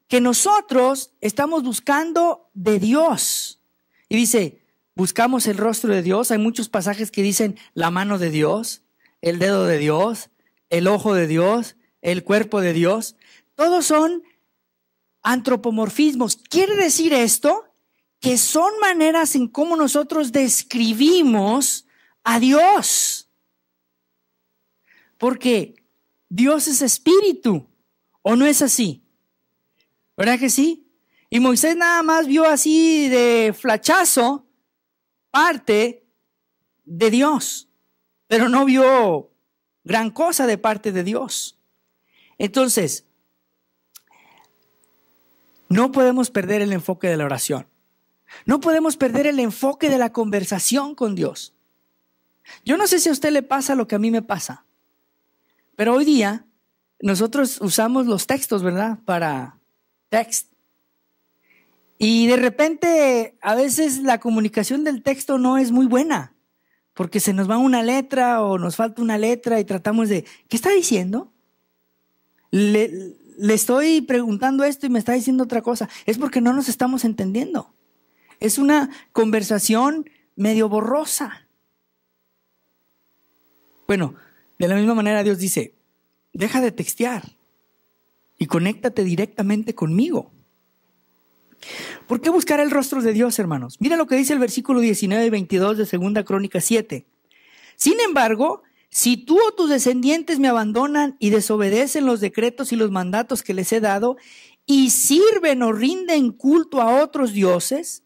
que nosotros estamos buscando de Dios. Y dice, buscamos el rostro de Dios. Hay muchos pasajes que dicen la mano de Dios, el dedo de Dios, el ojo de Dios, el cuerpo de Dios. Todos son antropomorfismos. ¿Quiere decir esto? Que son maneras en cómo nosotros describimos a Dios. Porque Dios es espíritu, ¿o no es así? ¿Verdad que sí? Y Moisés nada más vio así de flachazo parte de Dios, pero no vio gran cosa de parte de Dios. Entonces, no podemos perder el enfoque de la oración. No podemos perder el enfoque de la conversación con Dios. Yo no sé si a usted le pasa lo que a mí me pasa, pero hoy día nosotros usamos los textos, ¿verdad? Para text. Y de repente a veces la comunicación del texto no es muy buena, porque se nos va una letra o nos falta una letra y tratamos de, ¿qué está diciendo? Le estoy preguntando esto y me está diciendo otra cosa. Es porque no nos estamos entendiendo. Es una conversación medio borrosa. Bueno, de la misma manera Dios dice, deja de textear y conéctate directamente conmigo. ¿Por qué buscar el rostro de Dios, hermanos? Mira lo que dice el versículo 19 y 22 de 2 Crónicas 7. Sin embargo, si tú o tus descendientes me abandonan y desobedecen los decretos y los mandatos que les he dado y sirven o rinden culto a otros dioses,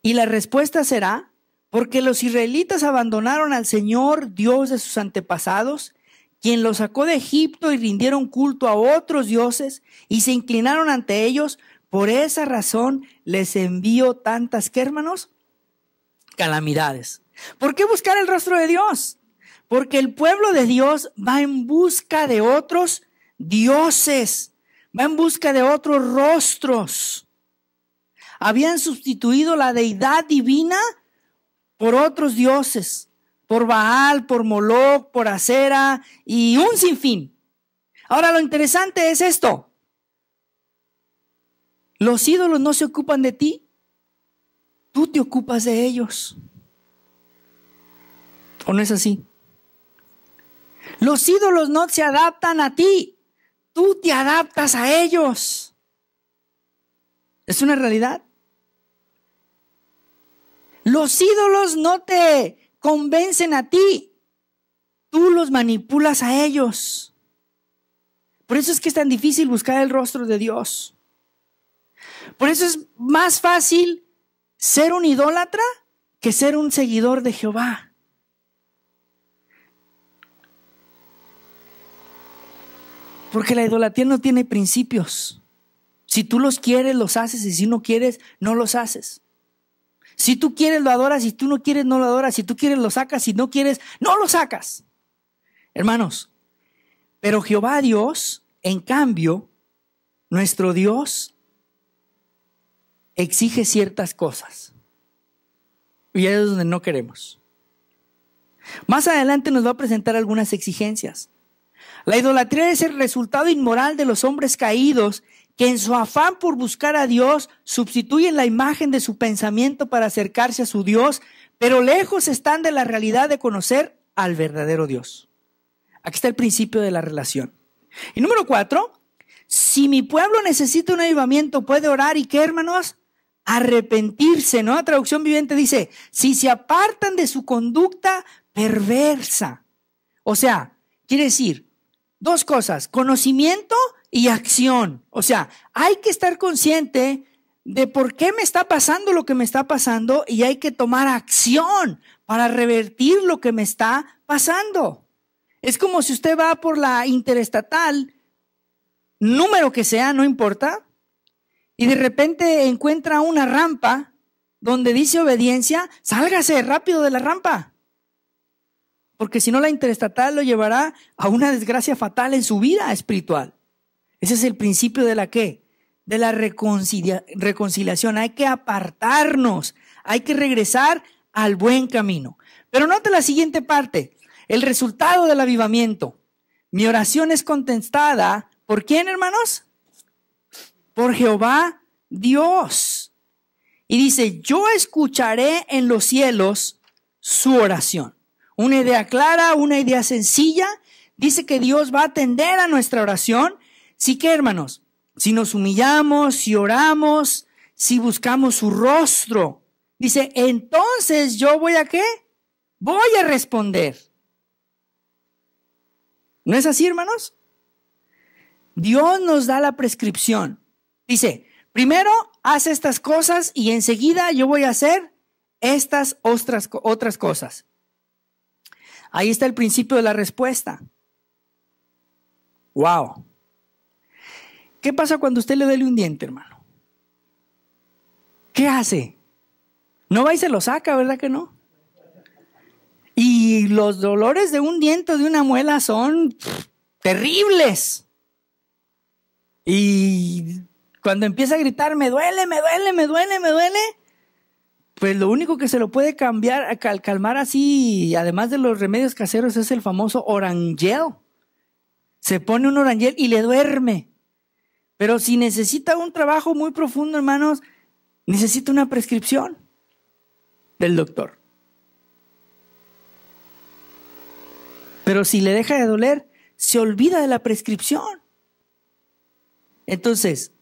y la respuesta será, porque los israelitas abandonaron al Señor, Dios de sus antepasados, quien los sacó de Egipto y rindieron culto a otros dioses y se inclinaron ante ellos. Por esa razón les envío tantas, ¿qué, hermanos? Calamidades. ¿Por qué buscar el rostro de Dios? Porque el pueblo de Dios va en busca de otros dioses, va en busca de otros rostros. Habían sustituido la deidad divina por otros dioses, por Baal, por Moloc, por Acera y un sinfín. Ahora lo interesante es esto. Los ídolos no se ocupan de ti, tú te ocupas de ellos. ¿O no es así? Los ídolos no se adaptan a ti, tú te adaptas a ellos. Es una realidad. Los ídolos no te convencen a ti, tú los manipulas a ellos. Por eso es que es tan difícil buscar el rostro de Dios. Por eso es más fácil ser un idólatra que ser un seguidor de Jehová. Porque la idolatría no tiene principios. Si tú los quieres, los haces, y si no quieres, no los haces. Si tú quieres, lo adoras, si tú no quieres, no lo adoras. Si tú quieres, lo sacas, si no quieres, no lo sacas. Hermanos, pero Jehová Dios, en cambio, nuestro Dios, exige ciertas cosas. Y ahí es donde no queremos. Más adelante nos va a presentar algunas exigencias. La idolatría es el resultado inmoral de los hombres caídos que en su afán por buscar a Dios sustituyen la imagen de su pensamiento para acercarse a su Dios, pero lejos están de la realidad de conocer al verdadero Dios. Aquí está el principio de la relación. Y número 4, si mi pueblo necesita un avivamiento, puede orar y ¿qué, hermanos? Arrepentirse. Nueva Traducción Viviente dice, si se apartan de su conducta perversa. O sea, quiere decir dos cosas, conocimiento y acción. O sea, hay que estar consciente de por qué me está pasando lo que me está pasando y hay que tomar acción para revertir lo que me está pasando. Es como si usted va por la interestatal, número que sea, no importa, y de repente encuentra una rampa donde dice obediencia, sálgase rápido de la rampa. Porque si no, la interestatal lo llevará a una desgracia fatal en su vida espiritual. Ese es el principio de la ¿qué? De la reconciliación. Hay que apartarnos, hay que regresar al buen camino. Pero note la siguiente parte, el resultado del avivamiento. Mi oración es contestada, ¿por quién, hermanos? por Jehová Dios. Y dice, yo escucharé en los cielos su oración. Una idea clara, una idea sencilla. Dice que Dios va a atender a nuestra oración. Sí que, hermanos, si nos humillamos, si oramos, si buscamos su rostro, dice, entonces yo voy a ¿qué? Voy a responder. ¿No es así, hermanos? Dios nos da la prescripción. Dice, primero haz estas cosas y enseguida yo voy a hacer estas otras cosas. Ahí está el principio de la respuesta. Wow. ¿Qué pasa cuando usted le duele un diente, hermano? ¿Qué hace? No va y se lo saca, ¿verdad que no? Y los dolores de un diente o de una muela son terribles. Y cuando empieza a gritar, me duele, me duele, me duele, me duele, pues lo único que se lo puede calmar así, además de los remedios caseros, es el famoso Orangel. Se pone un Orangel y le duerme. Pero si necesita un trabajo muy profundo, hermanos, necesita una prescripción del doctor. Pero si le deja de doler, se olvida de la prescripción. Entonces,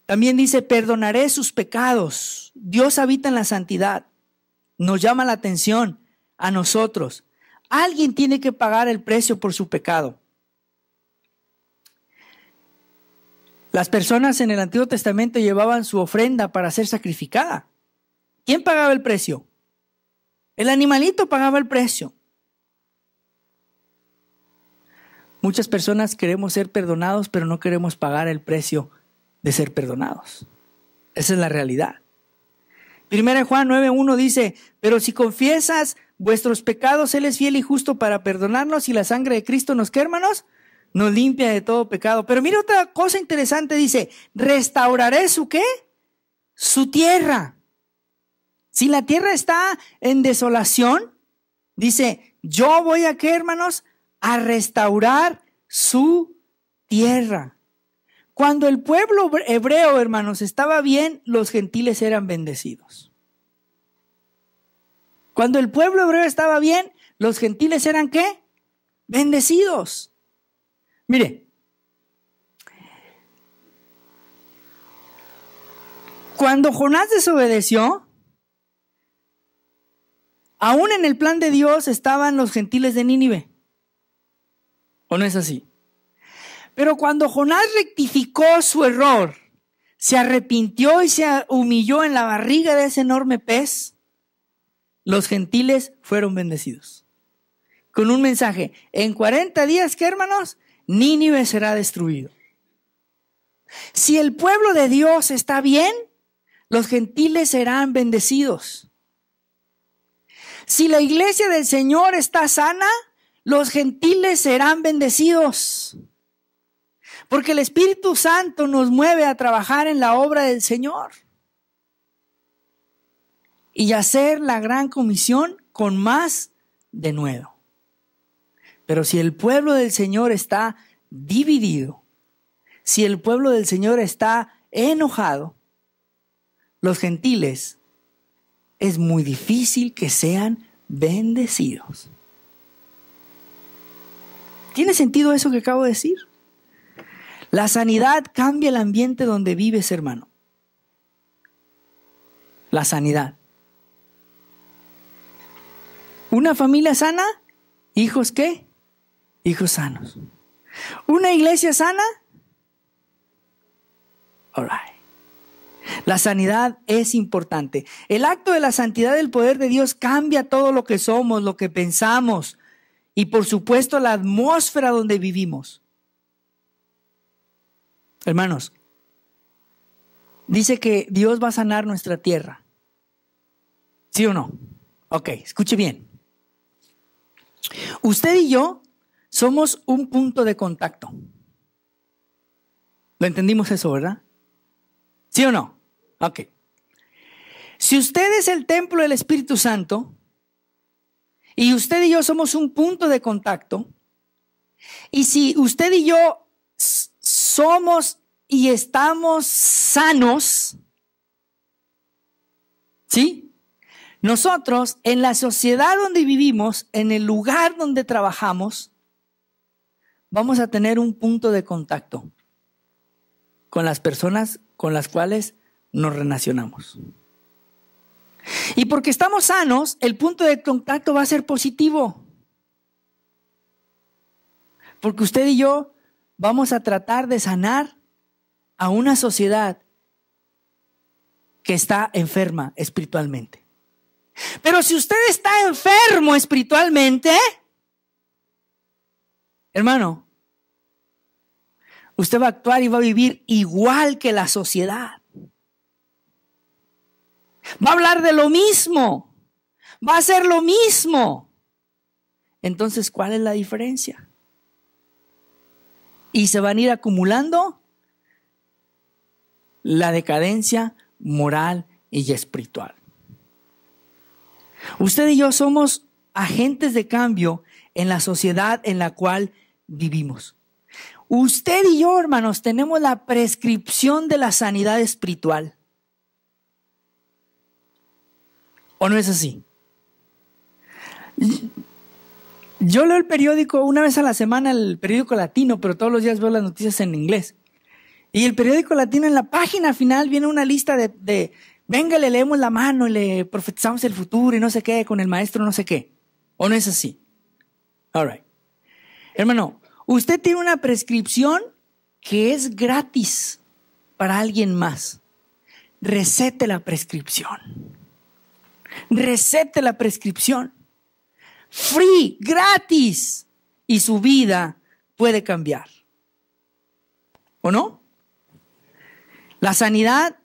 también dice, perdonaré sus pecados. Dios habita en la santidad. Nos llama la atención a nosotros. Alguien tiene que pagar el precio por su pecado. Las personas en el Antiguo Testamento llevaban su ofrenda para ser sacrificada. ¿Quién pagaba el precio? El animalito pagaba el precio. Muchas personas queremos ser perdonados, pero no queremos pagar el precio de ser perdonados. Esa es la realidad. 1 Juan 9:1 dice, pero si confiesas vuestros pecados, Él es fiel y justo para perdonarnos y la sangre de Cristo nos, ¿qué, hermanos? Nos limpia de todo pecado. Pero mira otra cosa interesante, dice, restauraré su ¿qué? Su tierra. Si la tierra está en desolación, dice, yo voy a ¿qué, hermanos? A restaurar su tierra. Cuando el pueblo hebreo, hermanos, estaba bien, los gentiles eran bendecidos. Cuando el pueblo hebreo estaba bien, los gentiles eran ¿qué? Bendecidos. Mire, cuando Jonás desobedeció, aún en el plan de Dios estaban los gentiles de Nínive. ¿O no es así? Pero cuando Jonás rectificó su error, se arrepintió y se humilló en la barriga de ese enorme pez, los gentiles fueron bendecidos. Con un mensaje, en 40 días, ¿qué, hermanos? Nínive será destruido. Si el pueblo de Dios está bien, los gentiles serán bendecidos. Si la iglesia del Señor está sana, los gentiles serán bendecidos. Porque el Espíritu Santo nos mueve a trabajar en la obra del Señor y hacer la gran comisión con más denuedo. Pero si el pueblo del Señor está dividido, si el pueblo del Señor está enojado, los gentiles es muy difícil que sean bendecidos. ¿Tiene sentido eso que acabo de decir? La sanidad cambia el ambiente donde vives, hermano. La sanidad. Una familia sana, hijos ¿qué? Hijos sanos. Una iglesia sana. All right. La sanidad es importante. El acto de la santidad del poder de Dios cambia todo lo que somos, lo que pensamos y por supuesto la atmósfera donde vivimos. Hermanos, dice que Dios va a sanar nuestra tierra. ¿Sí o no? Ok, escuche bien. Usted y yo somos un punto de contacto. ¿Lo entendimos eso, verdad? ¿Sí o no? Ok. Si usted es el templo del Espíritu Santo y usted y yo somos un punto de contacto, y si usted y yo somos y estamos sanos, ¿sí? Nosotros, en la sociedad donde vivimos, en el lugar donde trabajamos, vamos a tener un punto de contacto con las personas con las cuales nos relacionamos. Y porque estamos sanos, el punto de contacto va a ser positivo. Porque usted y yo vamos a tratar de sanar a una sociedad que está enferma espiritualmente. Pero si usted está enfermo espiritualmente, hermano, usted va a actuar y va a vivir igual que la sociedad. Va a hablar de lo mismo. Va a hacer lo mismo. Entonces, ¿cuál es la diferencia? Y se van a ir acumulando la decadencia moral y espiritual. Usted y yo somos agentes de cambio en la sociedad en la cual vivimos. Usted y yo, hermanos, tenemos la prescripción de la sanidad espiritual. ¿O no es así? Yo leo el periódico una vez a la semana, el periódico latino, pero todos los días veo las noticias en inglés. Y el periódico latino, en la página final viene una lista de venga, le leemos la mano y le profetizamos el futuro y no sé qué, con el maestro no sé qué. ¿O no es así? All right. Hermano, usted tiene una prescripción que es gratis para alguien más. Recete la prescripción. Recete la prescripción. Free, gratis. Y su vida puede cambiar. ¿O no? La sanidad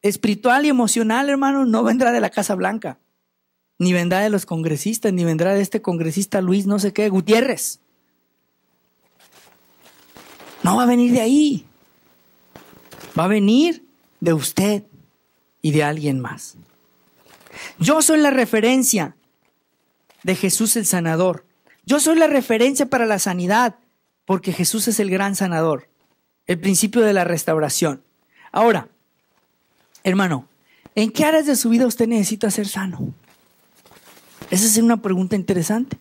espiritual y emocional, hermano, no vendrá de la Casa Blanca. Ni vendrá de los congresistas, ni vendrá de este congresista Luis no sé qué, Gutiérrez. No va a venir de ahí. Va a venir de usted y de alguien más. Yo soy la referencia de Jesús el sanador. Yo soy la referencia para la sanidad, porque Jesús es el gran sanador, el principio de la restauración. Ahora, hermano, ¿en qué áreas de su vida usted necesita ser sano? Esa es una pregunta interesante.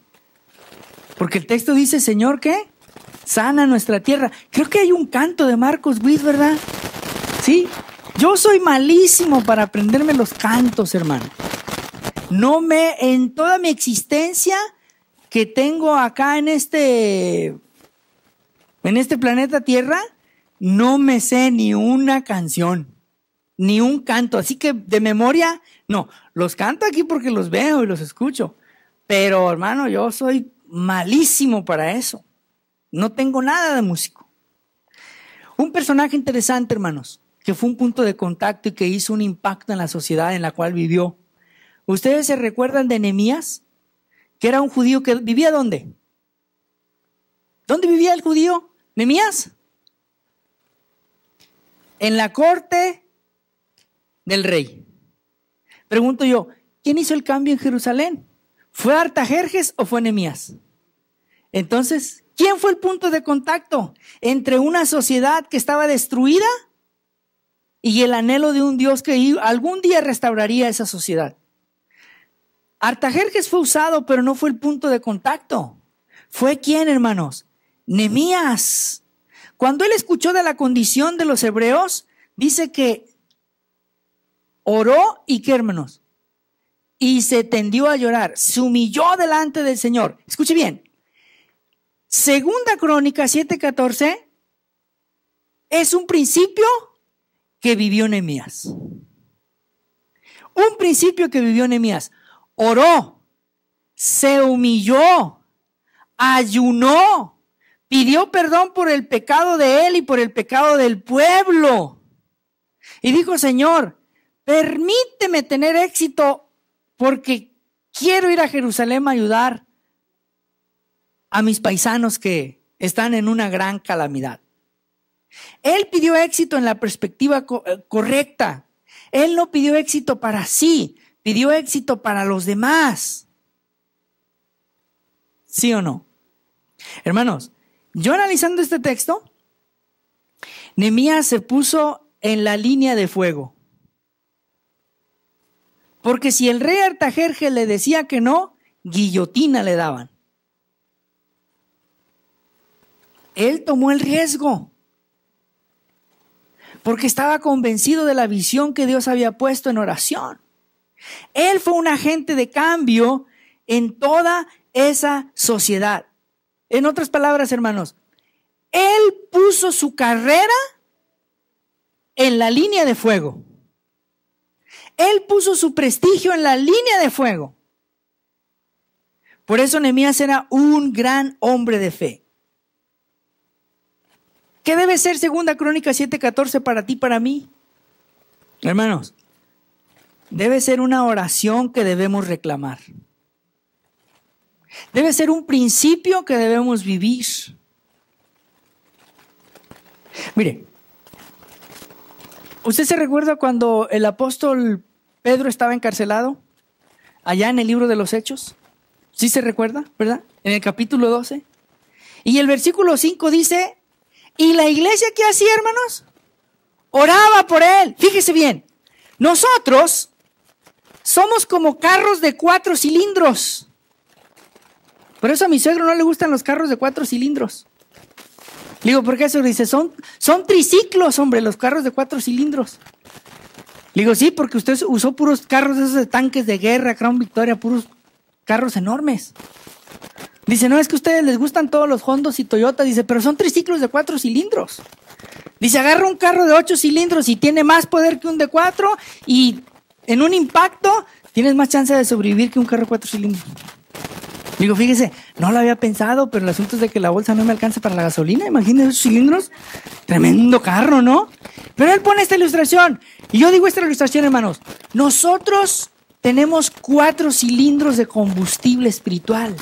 Porque el texto dice, Señor, ¿qué? Sana nuestra tierra. Creo que hay un canto de Marcos Witt, ¿verdad? Sí. Yo soy malísimo para aprenderme los cantos, hermano. En toda mi existencia que tengo acá en este planeta Tierra, no me sé ni una canción, ni un canto. Así que de memoria, no. Los canto aquí porque los veo y los escucho. Pero, hermano, yo soy malísimo para eso. No tengo nada de músico. Un personaje interesante, hermanos, que fue un punto de contacto y que hizo un impacto en la sociedad en la cual vivió. ¿Ustedes se recuerdan de Nehemías? Que era un judío que vivía ¿dónde? ¿Dónde vivía el judío? ¿Nehemías? En la corte del rey. Pregunto yo, ¿quién hizo el cambio en Jerusalén? ¿Fue Artajerjes o fue Nehemías? Entonces, ¿quién fue el punto de contacto entre una sociedad que estaba destruida y el anhelo de un Dios que algún día restauraría esa sociedad? Artajerjes fue usado, pero no fue el punto de contacto. ¿Fue quién, hermanos? Nehemías. Cuando él escuchó de la condición de los hebreos, dice que oró y ¿qué, hermanos? Y se tendió a llorar, se humilló delante del Señor. Escuche bien. Segunda Crónica 7:14 es un principio que vivió Nehemías. Un principio que vivió Nehemías. Oró, se humilló, ayunó, pidió perdón por el pecado de él y por el pecado del pueblo. Y dijo, Señor, permíteme tener éxito porque quiero ir a Jerusalén a ayudar a mis paisanos que están en una gran calamidad. Él pidió éxito en la perspectiva correcta. Él no pidió éxito para sí, pidió éxito para los demás. ¿Sí o no? Hermanos, yo analizando este texto, Nehemías se puso en la línea de fuego. Porque si el rey Artajerjes le decía que no, guillotina le daban. Él tomó el riesgo. Porque estaba convencido de la visión que Dios había puesto en oración. Él fue un agente de cambio en toda esa sociedad. En otras palabras, hermanos, él puso su carrera en la línea de fuego. Él puso su prestigio en la línea de fuego. Por eso Nehemías era un gran hombre de fe. ¿Qué debe ser 2 Crónicas 7:14 para ti y para mí? Hermanos, debe ser una oración que debemos reclamar. Debe ser un principio que debemos vivir. Mire, ¿usted se recuerda cuando el apóstol Pedro estaba encarcelado? Allá en el libro de los Hechos. ¿Sí se recuerda, verdad? En el capítulo 12. Y el versículo 5 dice, ¿y la iglesia qué hacía, hermanos? Oraba por él. Fíjese bien, nosotros somos como carros de 4 cilindros. Por eso a mi suegro no le gustan los carros de 4 cilindros. Le digo, ¿por qué eso? Dice, son triciclos, hombre, los carros de 4 cilindros. Le digo, sí, porque usted usó puros carros esos de tanques de guerra, Crown Victoria, puros carros enormes. Dice, no, es que a ustedes les gustan todos los Hondos y Toyota. Dice, pero son triciclos de 4 cilindros. Dice, agarra un carro de 8 cilindros y tiene más poder que un de 4 y en un impacto tienes más chance de sobrevivir que un carro de 4 cilindros. Digo, fíjese, no lo había pensado, pero el asunto es de que la bolsa no me alcanza para la gasolina. Imagínense esos cilindros. Tremendo carro, ¿no? Pero él pone esta ilustración. Y yo digo esta ilustración, hermanos. Nosotros tenemos 4 cilindros de combustible espiritual.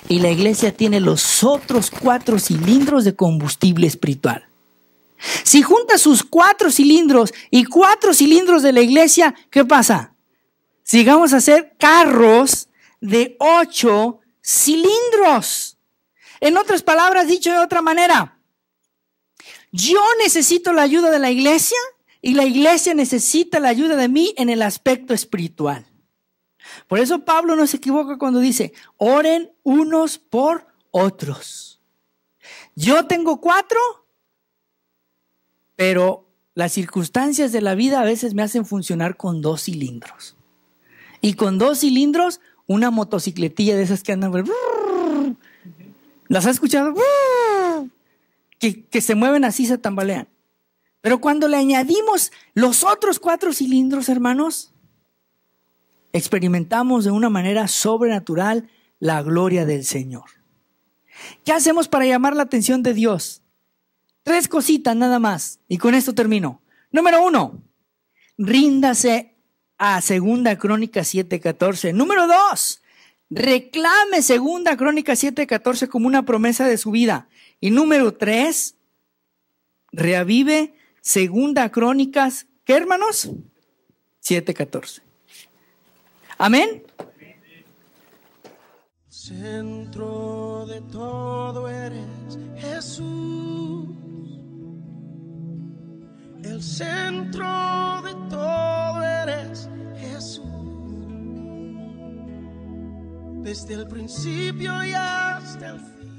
Y la iglesia tiene los otros 4 cilindros de combustible espiritual. Si juntas sus 4 cilindros y 4 cilindros de la iglesia, ¿qué pasa? Sigamos a hacer carros de 8 cilindros. En otras palabras, dicho de otra manera, yo necesito la ayuda de la iglesia y la iglesia necesita la ayuda de mí en el aspecto espiritual. Por eso Pablo no se equivoca cuando dice, oren unos por otros. Yo tengo 4, pero las circunstancias de la vida a veces me hacen funcionar con 2 cilindros. Y con 2 cilindros, una motocicletilla de esas que andan, ¿las has escuchado? Que se mueven así, se tambalean. Pero cuando le añadimos los otros 4 cilindros, hermanos, experimentamos de una manera sobrenatural la gloria del Señor. ¿Qué hacemos para llamar la atención de Dios? 3 cositas nada más, y con esto termino. Número 1, ríndase a 2 Crónicas 7:14. Número 2, reclame 2 Crónicas 7:14 como una promesa de su vida. Y número 3, reavive 2 Crónicas, ¿qué, hermanos? 7:14. Amén. Centro de todo eres Jesús. El centro de todo eres Jesús. Desde el principio y hasta el fin.